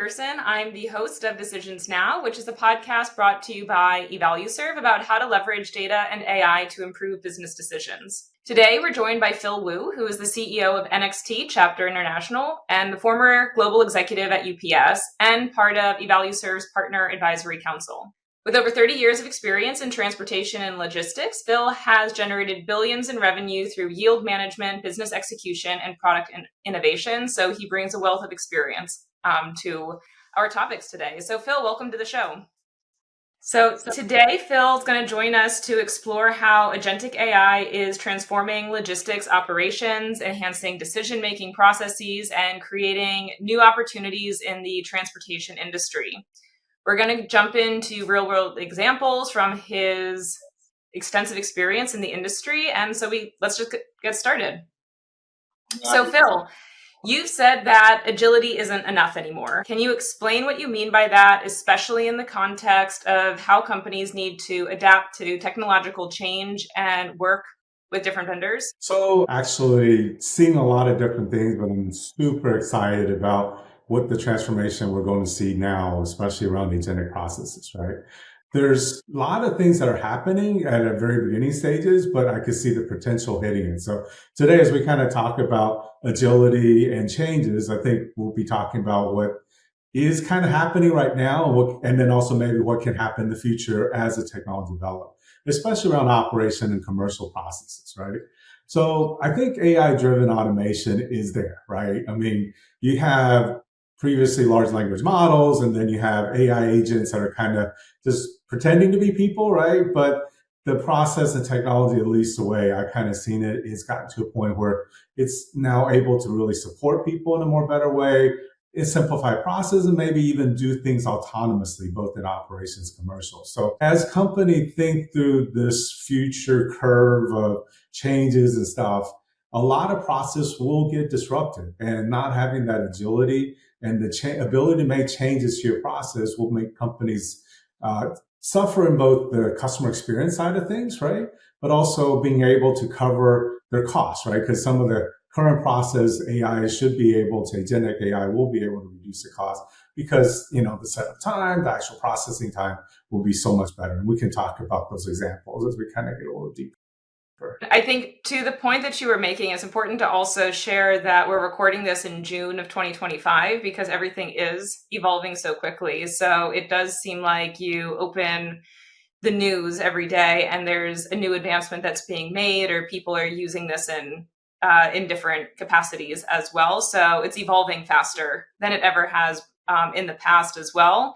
Pearson. I'm the host of Decisions Now, which is a podcast brought to you by EvalueServe about how to leverage data and AI to improve business decisions. Today, we're joined by Phil Wu, who is the CEO of NXT Chapter International and the former global executive at UPS and part of EvalueServe's Partner Advisory Council. With over 30 years of experience in transportation and logistics, Phil has generated billions in revenue through yield management, business execution, and product innovation. So he brings a wealth of experience to our topics today. So Phil, welcome to the show. So today, Phil's going to join us to explore how Agentic AI is transforming logistics operations, enhancing decision-making processes, and creating new opportunities in the transportation industry. We're going to jump into real-world examples from his extensive experience in the industry. And so let's just get started. So Phil, you've said that agility isn't enough anymore. Can you explain what you mean by that, especially in the context of how companies need to adapt to technological change and work with different vendors? So actually seeing a lot of different things, but I'm super excited about what the transformation we're going to see now, especially around the agentic processes, right? There's a lot of things that are happening at a very beginning stages, but I could see the potential hitting it. So today, as we kind of talk about agility and changes, I think we'll be talking about what is kind of happening right now and then also maybe what can happen in the future as the technology develops, especially around operation and commercial processes, right? So I think AI-driven automation is there, right? I mean, you have previously large language models, and then you have AI agents that are kind of just pretending to be people, right? But the process and technology, at least the way I kind of seen it, is gotten to a point where it's now able to really support people in a more better way, simplify process, and maybe even do things autonomously, both in operations and commercial. So as companies think through this future curve of changes and stuff, a lot of process will get disrupted, and not having that agility and the ability to make changes to your process will make companies suffer in both the customer experience side of things, right? But also being able to cover their costs, right? Because some of the current process AI should be able to, agentic AI will be able to reduce the cost because, the setup time, the actual processing time will be so much better. And we can talk about those examples as we kind of get a little deeper. I think to the point that you were making, it's important to also share that we're recording this in June of 2025 because everything is evolving so quickly. So it does seem like you open the news every day and there's a new advancement that's being made, or people are using this in different capacities as well. So it's evolving faster than it ever has in the past as well,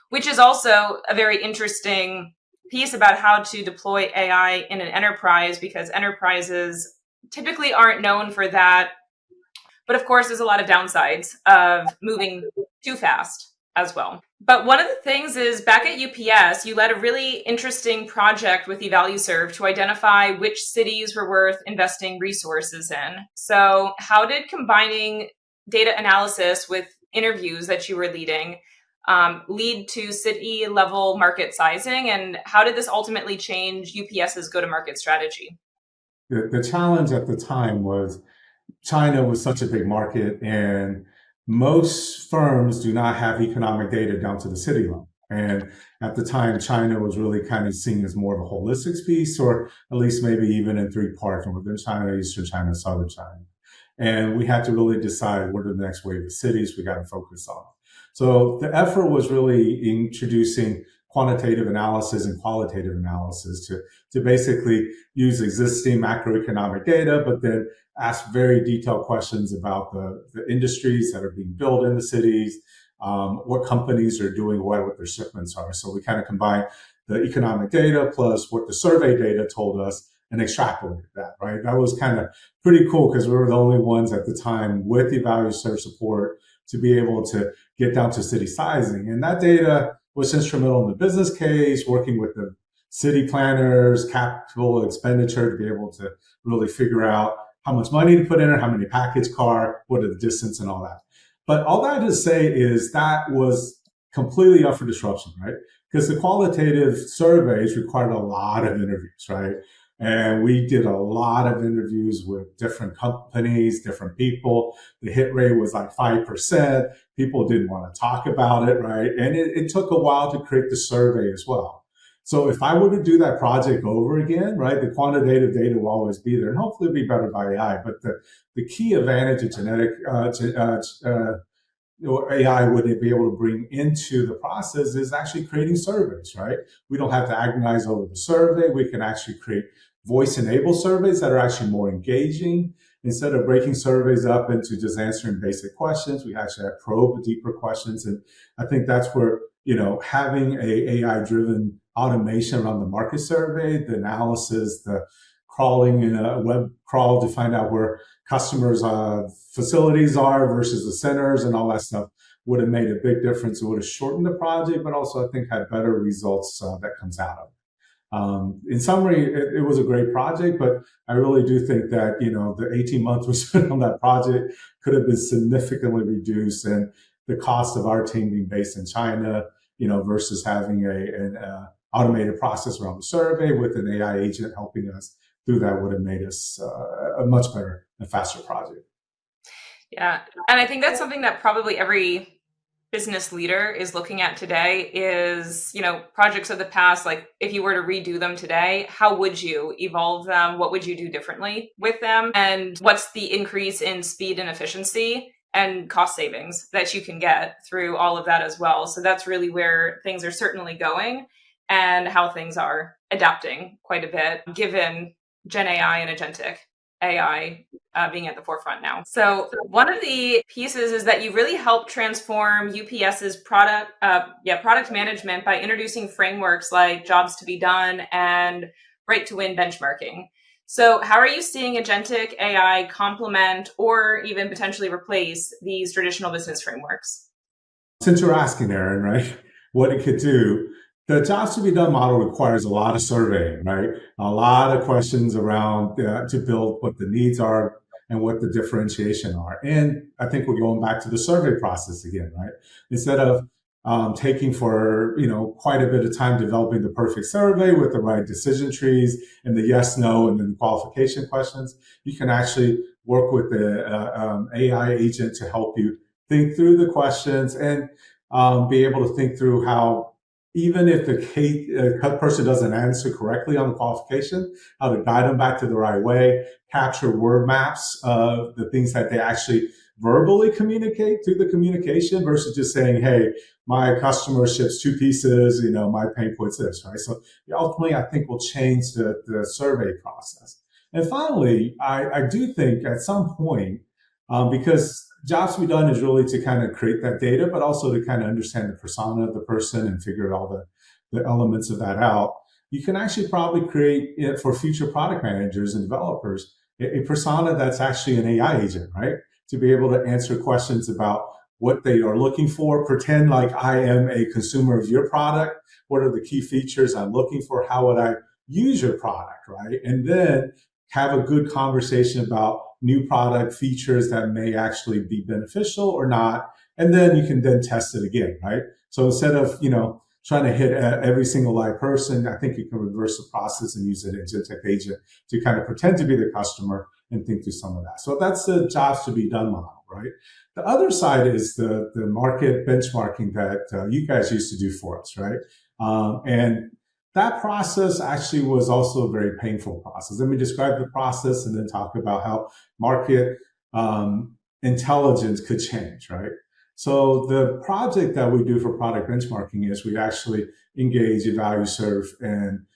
which is also a very interesting piece about how to deploy AI in an enterprise, because enterprises typically aren't known for that. But of course, there's a lot of downsides of moving too fast as well. But one of the things is, back at UPS, you led a really interesting project with EvalueServe to identify which cities were worth investing resources in. So how did combining data analysis with interviews that you were leading lead to city level market sizing, and how did this ultimately change UPS's go-to-market strategy? The challenge at the time was China was such a big market, and most firms do not have economic data down to the city level. And at the time, China was really kind of seen as more of a holistic piece, or at least maybe even in three parts: Northern China, Eastern China, Southern China. And we had to really decide what are the next wave of cities we got to focus on. So the effort was really introducing quantitative analysis and qualitative analysis to basically use existing macroeconomic data, but then ask very detailed questions about the industries that are being built in the cities, what companies are doing what their shipments are. So we kind of combine the economic data plus what the survey data told us and extrapolated that, right? That was kind of pretty cool because we were the only ones at the time with EvalueServe support to be able to get down to city sizing. And that data was instrumental in the business case, working with the city planners, capital expenditure to be able to really figure out how much money to put in it, how many package car, what are the distance and all that. But all that to say is that was completely up for disruption, right? Because the qualitative surveys required a lot of interviews, right? And we did a lot of interviews with different companies, different people. The hit rate was like 5%. People didn't want to talk about it, right? And it took a while to create the survey as well. So if I were to do that project over again, right, the quantitative data will always be there, and hopefully it'll be better by AI. But the key advantage of genetic AI would be able to bring into the process is actually creating surveys, right? We don't have to agonize over the survey. We can actually create voice-enabled surveys that are actually more engaging. Instead of breaking surveys up into just answering basic questions, we actually have probe deeper questions. And I think that's where, having a AI-driven automation around the market survey, the analysis, the crawling in a web crawl to find out where customers' facilities are versus the centers and all that stuff would have made a big difference. It would have shortened the project, but also I think had better results that comes out of it. In summary, it was a great project, but I really do think that, the 18 months we spent on that project could have been significantly reduced, and the cost of our team being based in China, versus having an automated process around the survey with an AI agent helping us through that would have made us a much better and faster project. Yeah. And I think that's something that probably every business leader is looking at today is, projects of the past, like if you were to redo them today, how would you evolve them? What would you do differently with them? And what's the increase in speed and efficiency and cost savings that you can get through all of that as well? So that's really where things are certainly going and how things are adapting quite a bit, given Gen AI and Agentic AI being at the forefront now. So one of the pieces is that you really helped transform UPS's product management by introducing frameworks like jobs to be done and right to win benchmarking. So how are you seeing Agentic AI complement or even potentially replace these traditional business frameworks? Since you're asking, Erin, right, what it could do, the jobs to be done model requires a lot of surveying, right? A lot of questions around to build what the needs are and what the differentiation are. And I think we're going back to the survey process again, right? Instead of taking for quite a bit of time developing the perfect survey with the right decision trees and the yes, no, and then the qualification questions, you can actually work with the AI agent to help you think through the questions and be able to think through how, even if the person doesn't answer correctly on the qualification, how to guide them back to the right way, capture word maps of the things that they actually verbally communicate through the communication versus just saying, hey, my customer ships 2 pieces, my pain point's this, right? So ultimately, I think will change the survey process. And finally, I do think at some point, because jobs to be done is really to kind of create that data, but also to kind of understand the persona of the person and figure all the elements of that out. You can actually probably create it for future product managers and developers, a persona that's actually an AI agent, right? To be able to answer questions about what they are looking for, pretend like I am a consumer of your product. What are the key features I'm looking for? How would I use your product, right? And then have a good conversation about new product features that may actually be beneficial or not. And then you can then test it again, right? So instead of, trying to hit every single live person, I think you can reverse the process and use an agentic agent to kind of pretend to be the customer and think through some of that. So that's the jobs to be done model, right? The other side is the market benchmarking that you guys used to do for us, right? And that process actually was also a very painful process. Let me describe the process and then talk about how market intelligence could change, right? So the project that we do for product benchmarking is we actually engage EvalueServe and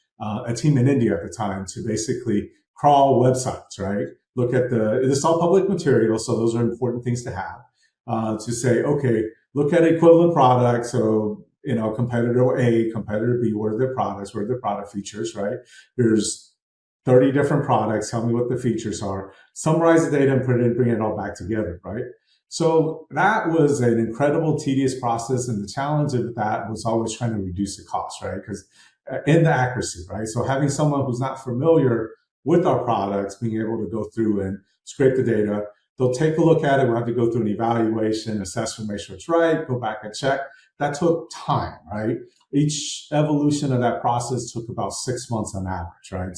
a team in India at the time to basically crawl websites, right? Look at it's all public material, so those are important things to have, to say, okay, look at equivalent products. So, competitor A, competitor B, what are their products? What are their product features, right? There's 30 different products. Tell me what the features are. Summarize the data and bring it all back together, right? So that was an incredible, tedious process. And the challenge of that was always trying to reduce the cost, right? Because in the accuracy, right? So having someone who's not familiar with our products, being able to go through and scrape the data, they'll take a look at it. We'll have to go through an evaluation, assessment, make sure it's right, go back and check. That took time, right? each evolution of that process took about 6 months on average, right?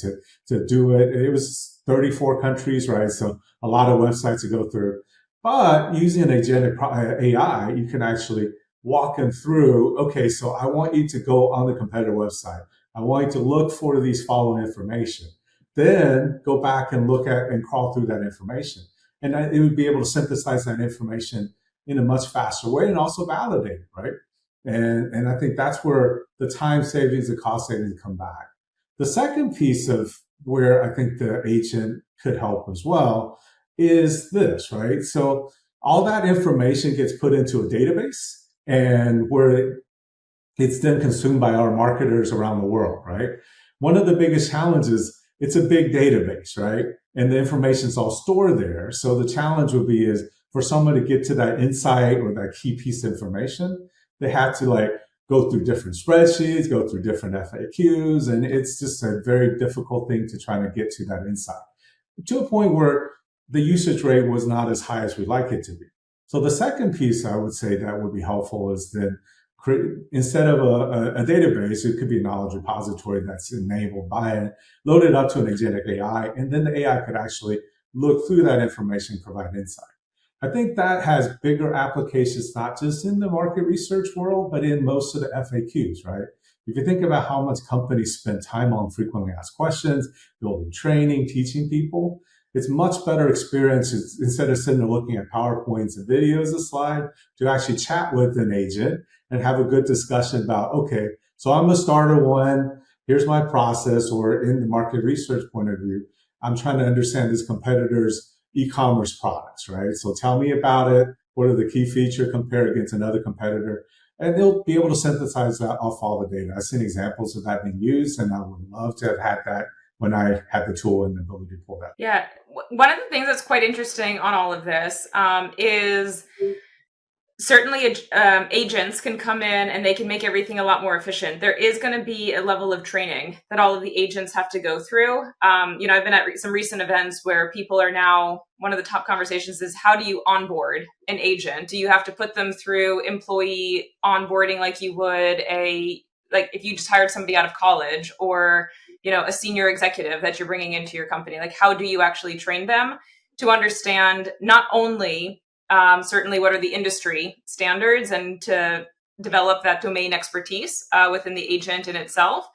To do it. It was 34 countries, right? So a lot of websites to go through. But using an agentic AI, you can actually walk them through, okay, so I want you to go on the competitor website. I want you to look for these following information. Then go back and look at and crawl through that information. And it would be able to synthesize that information in a much faster way and also validate it, right? And I think that's where the time savings, the cost savings come back. The second piece of where I think the agent could help as well is this, right? So all that information gets put into a database and where it's then consumed by our marketers around the world, right? One of the biggest challenges, it's a big database, right? And the information's all stored there. So the challenge would be is for someone to get to that insight or that key piece of information, they have to like go through different spreadsheets, go through different FAQs, and it's just a very difficult thing to try to get to that insight to a point where the usage rate was not as high as we'd like it to be. So the second piece I would say that would be helpful is then instead of a database, it could be a knowledge repository that's enabled by it, load it up to an agentic AI, and then the AI could actually look through that information, provide insight. I think that has bigger applications, not just in the market research world, but in most of the FAQs, right? If you think about how much companies spend time on frequently asked questions, building training, teaching people, it's much better experience instead of sitting there looking at PowerPoints and videos, a slide, to actually chat with an agent and have a good discussion about, okay, so I'm a starter one, here's my process, or in the market research point of view, I'm trying to understand this competitor's e-commerce products, right? So tell me about it. What are the key features compared against another competitor? And they'll be able to synthesize that off all the data. I've seen examples of that being used, and I would love to have had that when I had the tool and the ability to pull that. Yeah. One of the things that's quite interesting on all of this is certainly agents can come in and they can make everything a lot more efficient. There is going to be a level of training that all of the agents have to go through. I've been at some recent events where people are now, one of the top conversations is how do you onboard an agent? Do you have to put them through employee onboarding like you would like if you just hired somebody out of college, or a senior executive that you're bringing into your company? Like, how do you actually train them to understand not only certainly what are the industry standards and to develop that domain expertise within the agent in itself,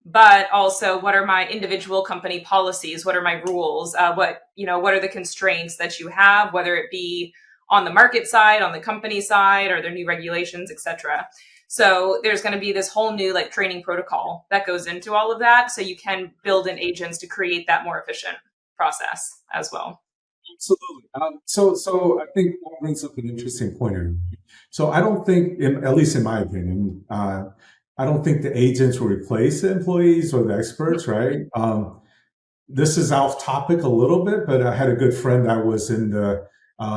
but also what are my individual company policies? What are my rules? What are the constraints that you have, whether it be on the market side, on the company side, or their new regulations, etc. So there's going to be this whole new like training protocol that goes into all of that. So you can build in agents to create that more efficient process as well. Absolutely. So I think that brings up an interesting point here. So I don't think, at least in my opinion, I don't think the agents will replace the employees or the experts, right? This is off topic a little bit, but I had a good friend that was in the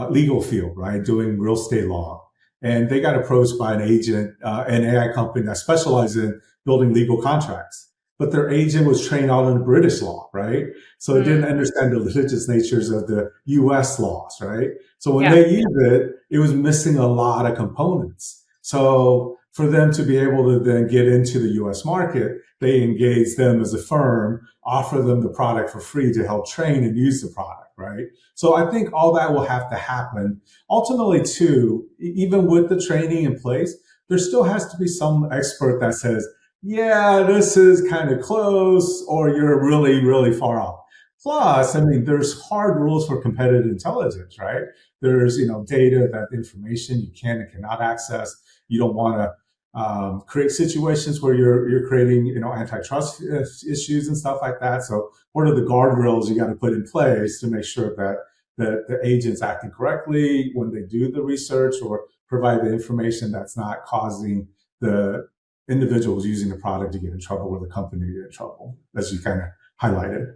legal field, right, doing real estate law. And they got approached by an agent, an AI company that specializes in building legal contracts. But their agent was trained out in British law, right? So it didn't understand the litigious natures of the US laws, right? So when they used it, it was missing a lot of components. So for them to be able to then get into the US market, they engage them as a firm, offer them the product for free to help train and use the product, right? So I think all that will have to happen. Ultimately, too, even with the training in place, there still has to be some expert that says, yeah, this is kind of close, or you're really, really far off. Plus, I mean, there's hard rules for competitive intelligence, right? There's, data, that information you can and cannot access. You don't want to create situations where you're creating, antitrust issues and stuff like that. So what are the guardrails you got to put in place to make sure that the agent's acting correctly when they do the research or provide the information that's not causing the individuals using the product to get in trouble or the company to get in trouble, as you kind of highlighted.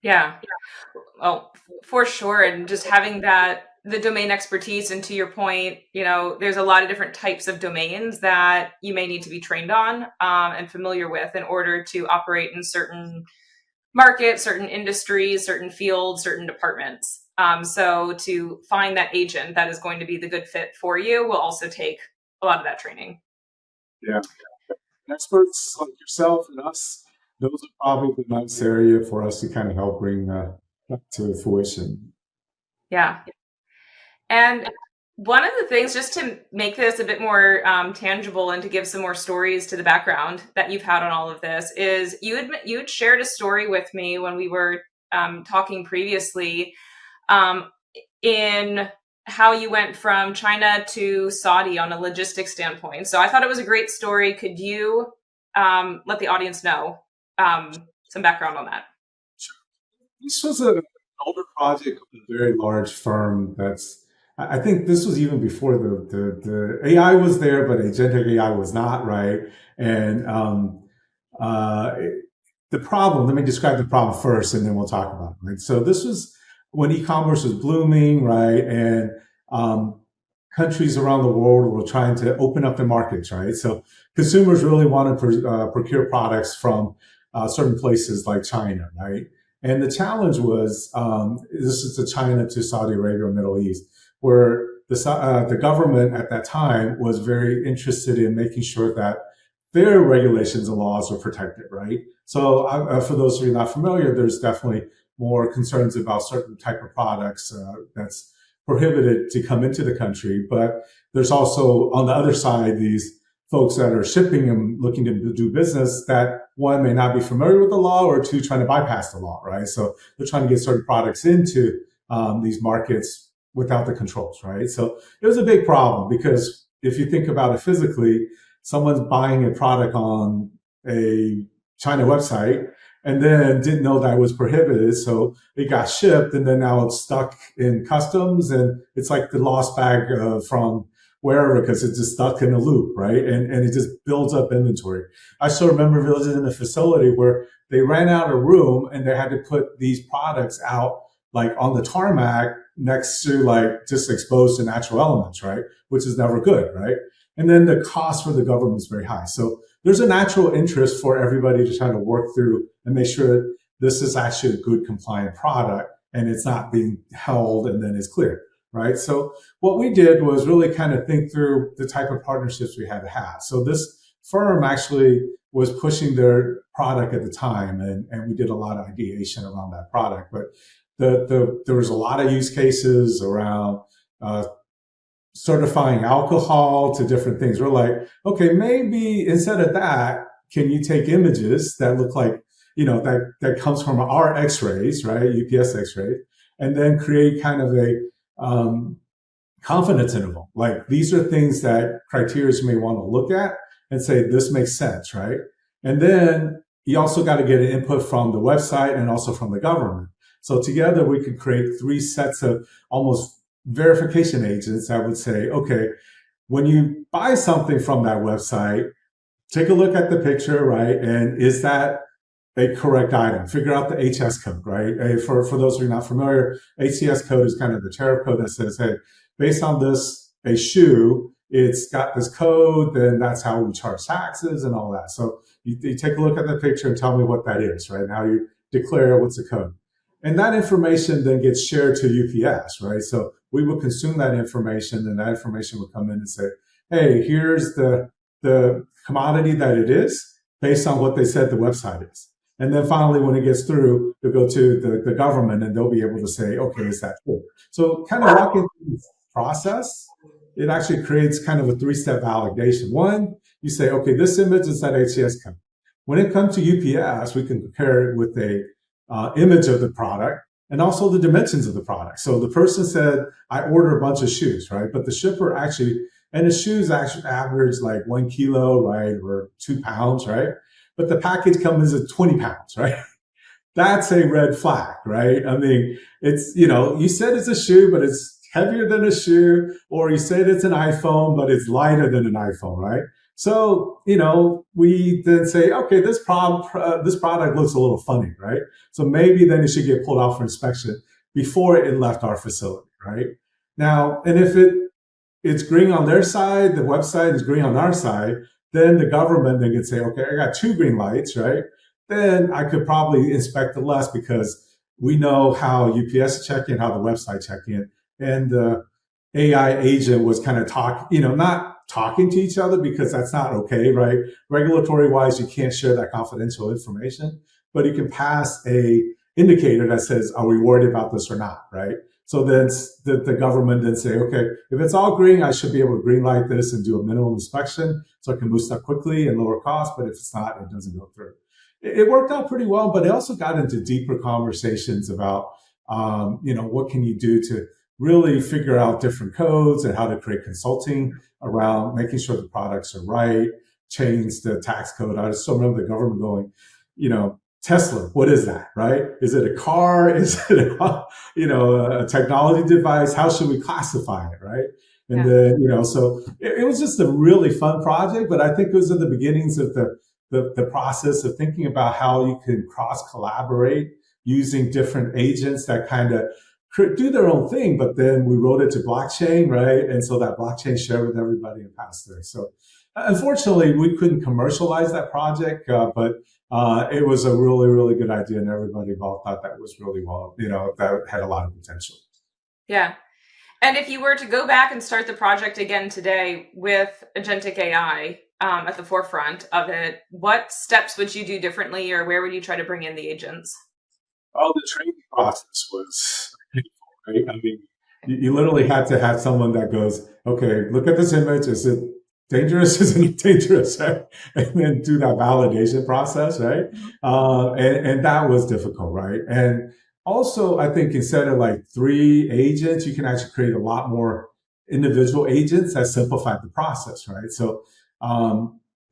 Yeah. Well, for sure. And just having the domain expertise, and to your point, there's a lot of different types of domains that you may need to be trained on and familiar with in order to operate in certain markets, certain industries, certain fields, certain departments. So to find that agent that is going to be the good fit for you will also take a lot of that training. Yeah. experts like yourself and us, those are probably the nice area for us to kind of help bring to fruition. Yeah. And one of the things, just to make this a bit more tangible and to give some more stories to the background that you've had on all of this, is you had shared a story with me when we were talking previously, in how you went from China to Saudi on a logistics standpoint. So I thought it was a great story. Could you let the audience know some background on that? This was an older project of a very large firm that's, I think this was even before the AI was there, but agentic AI was not, right? And uh, the problem, let me describe the problem first and then we'll talk about it. Right? So this was when e-commerce was blooming, right? And um, countries around the world were trying to open up their markets, right? So consumers really want to procure products from certain places like China, right? And the challenge was this is the China to Saudi Arabia or Middle East, where the government at that time was very interested in making sure that their regulations and laws were protected, right? So for those of you not familiar, there's definitely more concerns about certain type of products that's prohibited to come into the country. But there's also on the other side, these folks that are shipping and looking to do business that one may not be familiar with the law or two trying to bypass the law, right? So they're trying to get certain products into these markets without the controls, right? So it was a big problem because if you think about it physically, someone's buying a product on a China website and then didn't know that it was prohibited. So it got shipped and then now it's stuck in customs and it's like the lost bag from wherever because it's just stuck in a loop, right? And it just builds up inventory. I still remember visiting a facility where they ran out of room and they had to put these products out like on the tarmac next to like just exposed to natural elements, right? Which is never good, right? And then the cost for the government is very high. So there's a natural interest for everybody to try to work through and make sure that this is actually a good compliant product and it's not being held and then it's clear, right? So what we did was really kind of think through the type of partnerships we had to have. So this firm actually was pushing their product at the time and we did a lot of ideation around that product. But there was a lot of use cases around certifying alcohol to different things. We're like, okay, maybe instead of that, can you take images that look like, that comes from our x-rays, right? UPS x-rays, and then create kind of a confidence interval. Like these are things that criteria you may want to look at and say, this makes sense, right? And then you also got to get an input from the website and also from the government. So together we could create 3 sets of almost verification agents that would say, okay, when you buy something from that website, take a look at the picture, right? And is that a correct item? Figure out the HS code, right? For those who are not familiar, HS code is kind of the tariff code that says, hey, based on this, a shoe, it's got this code, then that's how we charge taxes and all that. So you take a look at the picture and tell me what that is, right? Now you declare what's the code. And that information then gets shared to UPS, right? So we would consume that information and that information would come in and say, hey, here's the commodity that it is based on what they said the website is. And then finally, when it gets through, they'll go to the government and they'll be able to say, okay, is that true? So kind of walking through this process, it actually creates kind of a 3-step validation. One, you say, okay, this image is that HCS code. When it comes to UPS, we can compare it with a image of the product and also the dimensions of the product. So the person said, I order a bunch of shoes, right? But the shipper actually, and the shoes actually average like 1 kilo, right? Or 2 pounds, right? But the package comes as 20 pounds, right? That's a red flag, right? I mean, it's, you said it's a shoe, but it's heavier than a shoe, or you said it's an iPhone, but it's lighter than an iPhone, right? So, we then say, okay, this product looks a little funny, right? So maybe then it should get pulled out for inspection before it left our facility, right? Now, and if it's green on their side, the website is green on our side, then the government then can say, okay, I got 2 green lights, right? Then I could probably inspect it less because we know how UPS check in, how the website check in, and the AI agent was kind of not talking to each other because that's not okay, right? Regulatory wise, you can't share that confidential information, but you can pass a indicator that says, are we worried about this or not, right? So then the government then say, okay, if it's all green, I should be able to green light this and do a minimum inspection so I can move stuff quickly and lower cost. But if it's not, it doesn't go through. It worked out pretty well, but it also got into deeper conversations about, what can you do to really figure out different codes and how to create consulting around making sure the products are right, change the tax code. I still remember the government going, Tesla, what is that, right? Is it a car? Is it a technology device? How should we classify it, right? And then, so it was just a really fun project, but I think it was in the beginnings of the process of thinking about how you can cross collaborate using different agents that kind of do their own thing, but then we wrote it to blockchain, right? And so that blockchain shared with everybody and passed through. So unfortunately, we couldn't commercialize that project, but it was a really, really good idea, and everybody involved thought that was really well, that had a lot of potential. Yeah. And if you were to go back and start the project again today with Agentic AI at the forefront of it, what steps would you do differently, or where would you try to bring in the agents? Oh, the training process was painful, right? I mean, you literally had to have someone that goes, okay, look at this image. Is it dangerous? Isn't it dangerous? Right? And then do that validation process, right? And that was difficult, right? And also, I think instead of like 3 agents, you can actually create a lot more individual agents that simplify the process, right? So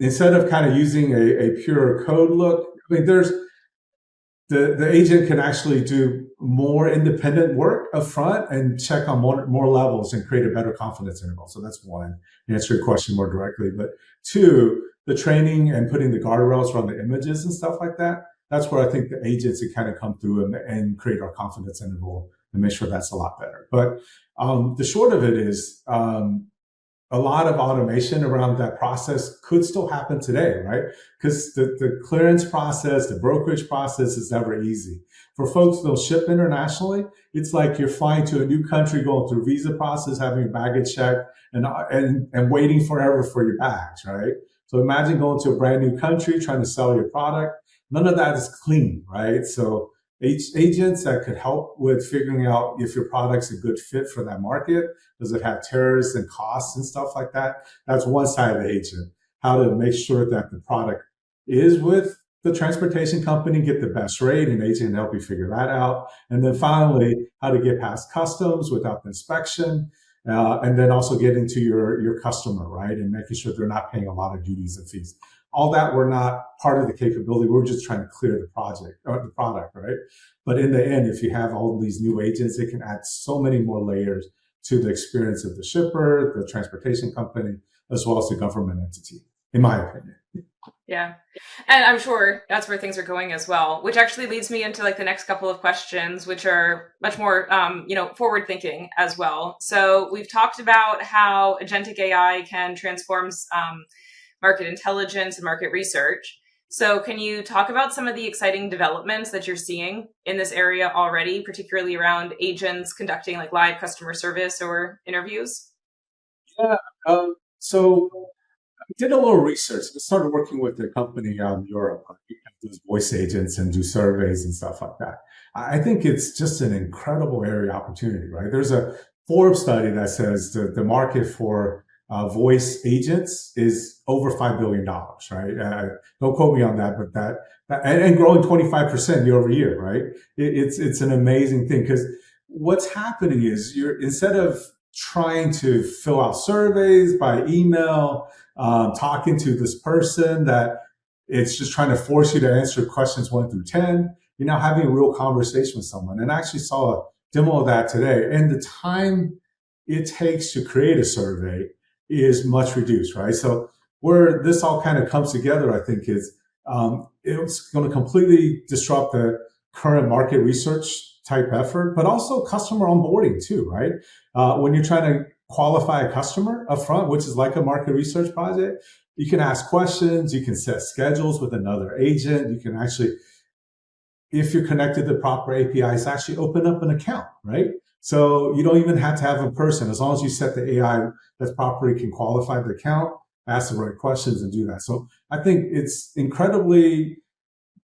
instead of kind of using a pure code look, I mean, the agent can actually do more independent work up front and check on more levels and create a better confidence interval. So that's one, answer your question more directly. But 2, the training and putting the guardrails around the images and stuff like that, that's where I think the agents can kind of come through and create our confidence interval and make sure that's a lot better. But the short of it is, a lot of automation around that process could still happen today, right? Because the clearance process, the brokerage process is never easy. For folks that'll ship internationally, it's like you're flying to a new country, going through visa process, having your baggage checked, and waiting forever for your bags, right? So imagine going to a brand new country, trying to sell your product. None of that is clean, right? So agents that could help with figuring out if your product's a good fit for that market. Does it have tariffs and costs and stuff like that? That's one side of the agent. How to make sure that the product is with the transportation company, get the best rate, and agent can help you figure that out. And then finally, how to get past customs without the inspection. And then also getting to your customer, right? And making sure they're not paying a lot of duties and fees. All that were not part of the capability. We're just trying to clear the project or the product, right? But in the end, if you have all these new agents, it can add so many more layers to the experience of the shipper, the transportation company, as well as the government entity, in my opinion. Yeah. And I'm sure that's where things are going as well, which actually leads me into like the next couple of questions, which are much more, forward thinking as well. So we've talked about how agentic AI can transform market intelligence and market research. So can you talk about some of the exciting developments that you're seeing in this area already, particularly around agents conducting like live customer service or interviews? Yeah. So I did a little research. I started working with a company out in Europe. Does voice agents and do surveys and stuff like that. I think it's just an incredible area opportunity, right? There's a Forbes study that says the market for voice agents is over $5 billion, right? Don't quote me on that, but that and growing 25% year over year, right? It's an amazing thing because what's happening is instead of trying to fill out surveys by email, talking to this person that it's just trying to force you to answer questions 1 through 10. You're now having a real conversation with someone. And I actually saw a demo of that today. And the time it takes to create a survey is much reduced, right? So where this all kind of comes together, I think is it's going to completely disrupt the current market research type effort, but also customer onboarding too, right? When you're trying to qualify a customer upfront, which is like a market research project, you can ask questions, you can set schedules with another agent, you can actually, if you're connected to proper APIs, actually open up an account, right? So you don't even have to have a person. As long as you set the AI that's properly can qualify the account, ask the right questions and do that. So I think it's incredibly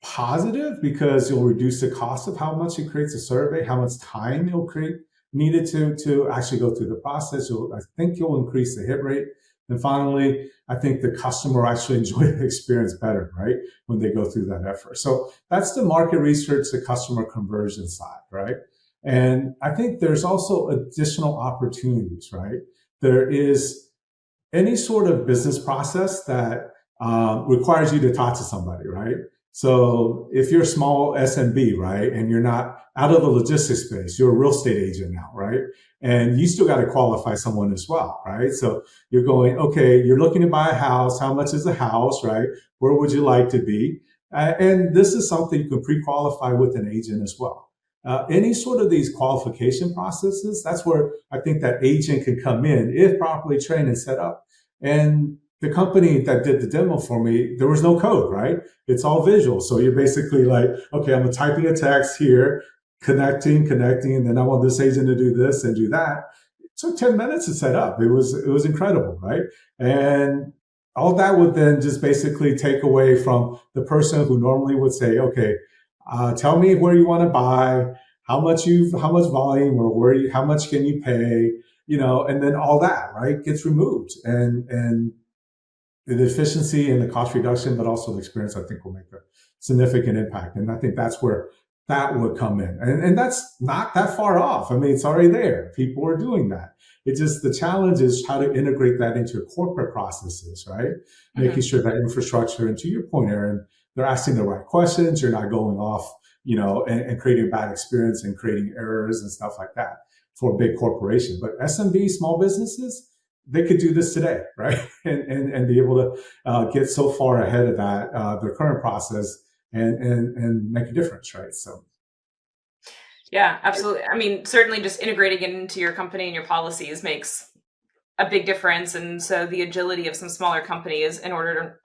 positive because you'll reduce the cost of how much it creates a survey, how much time you'll create needed to actually go through the process. I think you'll increase the hit rate. And finally, I think the customer will actually enjoy the experience better, right? When they go through that effort. So that's the market research, the customer conversion side, right? And I think there's also additional opportunities, right? There is any sort of business process that requires you to talk to somebody, right? So if you're a small SMB, right, and you're not out of the logistics space, you're a real estate agent now, right? And you still got to qualify someone as well, right? So you're going, okay, you're looking to buy a house. How much is the house, right? Where would you like to be? And this is something you can pre-qualify with an agent as well. Any sort of these qualification processes, that's where I think that agent can come in if properly trained and set up. And the company that did the demo for me, there was no code, right? It's all visual. So you're basically like, okay, I'm typing a text here, connecting, and then I want this agent to do this and do that. It took 10 minutes to set up. It was incredible, right? And all that would then just basically take away from the person who normally would say, okay, tell me where you want to buy, how much volume, or how much can you pay, and then all that, right, gets removed. And the efficiency and the cost reduction, but also the experience, I think will make a significant impact. And I think that's where that would come in. And that's not that far off. I mean, it's already there. People are doing that. It's just the challenge is how to integrate that into your corporate processes, right? Mm-hmm. Making sure that infrastructure, and to your point, Erin, they're asking the right questions. You're not going off, and creating a bad experience and creating errors and stuff like that for a big corporation. But SMB, small businesses, they could do this today, right? And be able to get so far ahead of that, their current process, and make a difference, right? So. Yeah, absolutely. I mean, certainly just integrating it into your company and your policies makes a big difference. And so the agility of some smaller companies in order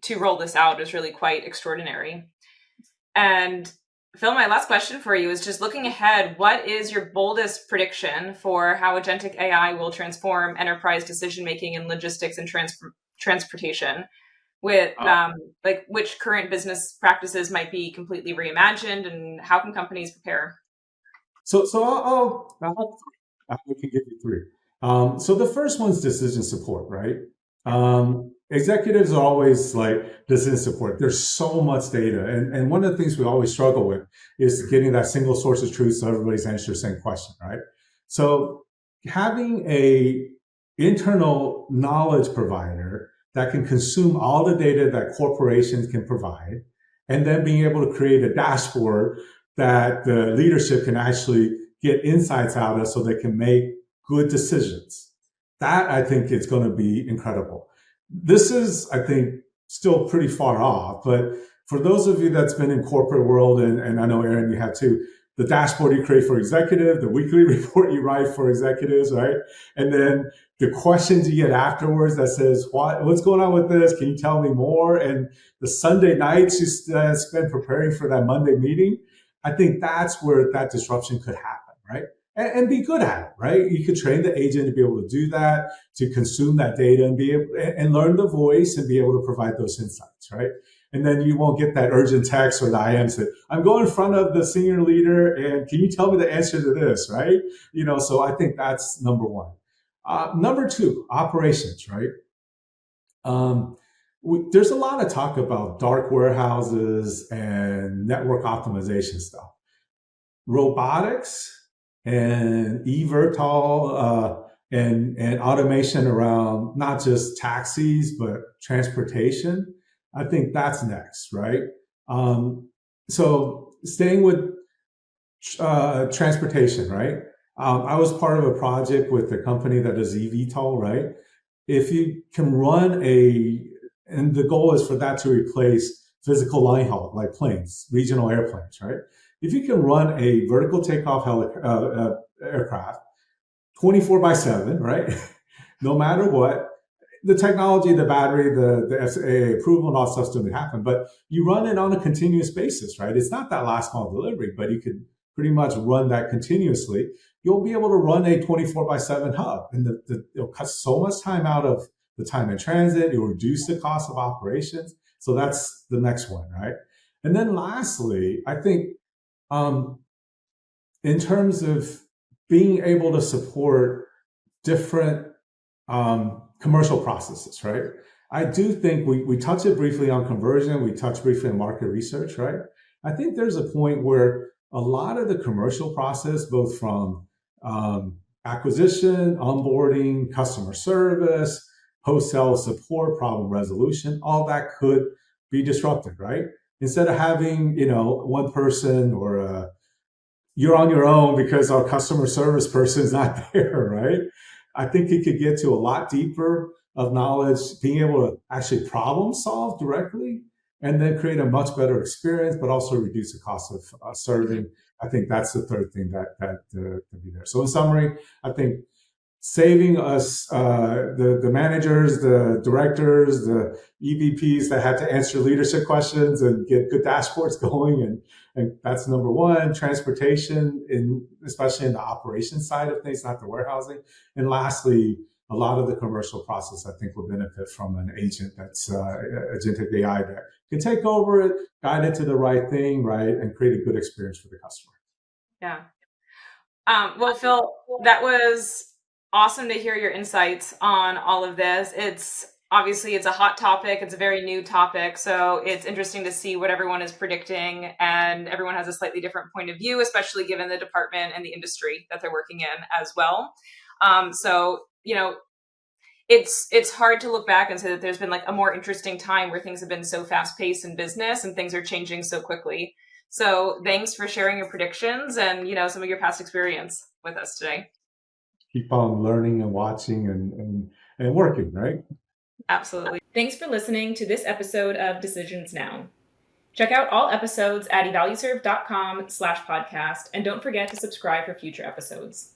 to roll this out is really quite extraordinary. And Phil, my last question for you is just looking ahead, what is your boldest prediction for how agentic AI will transform enterprise decision-making in logistics and transportation? With which current business practices might be completely reimagined, and how can companies prepare? So I can give you three. So the first one's decision support, right? Executives are always like decision support. There's so much data. And one of the things we always struggle with is getting that single source of truth so everybody's answering the same question, right? So having a internal knowledge provider that can consume all the data that corporations can provide, and then being able to create a dashboard that the leadership can actually get insights out of so they can make good decisions. That, I think, is going to be incredible. This is, I think, still pretty far off, but for those of you that's been in corporate world, and I know, Erin, you have too, the dashboard you create for executive, the weekly report you write for executives, right? And then the questions you get afterwards that says, what's going on with this? Can you tell me more? And the Sunday nights you spend preparing for that Monday meeting. I think that's where that disruption could happen, right? And be good at it, right? You could train the agent to be able to do that, to consume that data and be able and learn the voice and be able to provide those insights, right? And then you won't get that urgent text or the IM say, I'm going in front of the senior leader and can you tell me the answer to this, right? So I think that's number one. Number two, operations, right? There's a lot of talk about dark warehouses and network optimization stuff. Robotics and eVTOL and automation around not just taxis, but transportation. I think that's next, right? So staying with transportation, right? I was part of a project with a company that does eVTOL, right? If you can run and the goal is for that to replace physical line haul, like planes, regional airplanes, right? If you can run a vertical takeoff aircraft 24/7, right? No matter what, the technology, the battery, the FAA approval and all stuff's going to happen, but you run it on a continuous basis, right? It's not that last mile delivery, but you could pretty much run that continuously, you'll be able to run a 24/7 hub. And it'll cut so much time out of the time in transit. It'll reduce the cost of operations. So that's the next one, right? And then lastly, I think in terms of being able to support different commercial processes, right? I do think we touched it briefly on conversion. We touched briefly on market research, right? I think there's a point where a lot of the commercial process, both from acquisition, onboarding, customer service, post-sale support, problem resolution, all that could be disrupted, right? Instead of having, one person or you're on your own because our customer service person is not there, right? I think it could get to a lot deeper of knowledge, being able to actually problem solve directly and then create a much better experience, but also reduce the cost of serving. I think that's the third thing that to be there. So in summary, I think saving us, the managers, the directors, the EVPs that had to answer leadership questions and get good dashboards going. And that's number one. Transportation, especially in the operations side of things, not the warehousing. And lastly, a lot of the commercial process, I think, will benefit from an agent that's Agentic AI that can take over it, guide it to the right thing, right, and create a good experience for the customer. Yeah. Well, Phil, that was awesome to hear your insights on all of this. It's a hot topic. It's a very new topic. So it's interesting to see what everyone is predicting, and everyone has a slightly different point of view, especially given the department and the industry that they're working in as well. It's hard to look back and say that there's been like a more interesting time where things have been so fast paced in business and things are changing so quickly. So thanks for sharing your predictions and, some of your past experience with us today. Keep on learning and watching and working, right? Absolutely. Thanks for listening to this episode of Decisions Now. Check out all episodes at evalueserve.com/podcast, and don't forget to subscribe for future episodes.